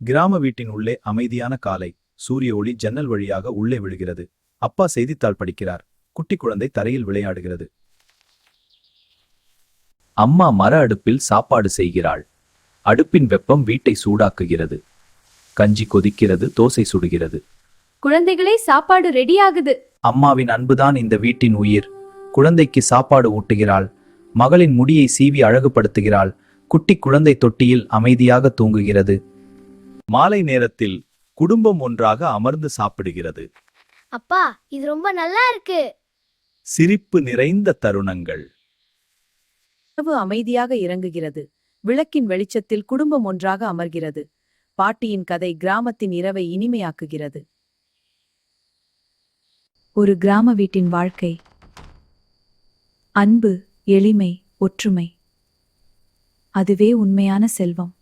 கிராம வீட்டின் உள்ளே அமைதியான காலை. சூரிய ஒளி ஜன்னல் வழியாக உள்ளே விழுகிறது. அப்பா செய்தித்தாள் படிக்கிறார். குட்டி குழந்தை தரையில் விளையாடுகிறது. அம்மா மர அடுப்பில் சாப்பாடு செய்கிறாள். அடுப்பின் வெப்பம் வீட்டை சூடாக்குகிறது. கஞ்சி கொதிக்கிறது, தோசை சுடுகிறது. குழந்தைகளே, சாப்பாடு ரெடி ஆகுது. அம்மாவின் அன்புதான் இந்த வீட்டின் உயிர். குழந்தைக்கு சாப்பாடு ஊட்டுகிறாள். மகளின் முடியை சீவி அழகுபடுத்துகிறாள். குட்டி குழந்தை தொட்டியில் அமைதியாக தூங்குகிறது. மாலை நேரத்தில் குடும்பம் ஒன்றாக அமர்ந்து சாப்பிடுகிறது. அப்பா, இது ரொம்ப நல்லா இருக்கு. சிரிப்பு நிறைந்த தருணங்கள். இரவு அமைதியாக இறங்குகிறது. விளக்கின் வெளிச்சத்தில் குடும்பம் ஒன்றாக அமர்கிறது. பாட்டியின் கதை கிராமத்தின் இரவை இனிமையாக்குகிறது. ஒரு கிராம வீட்டின் வாழ்க்கை. அன்பு, எளிமை, ஒற்றுமை. அதுவே உண்மையான செல்வம்.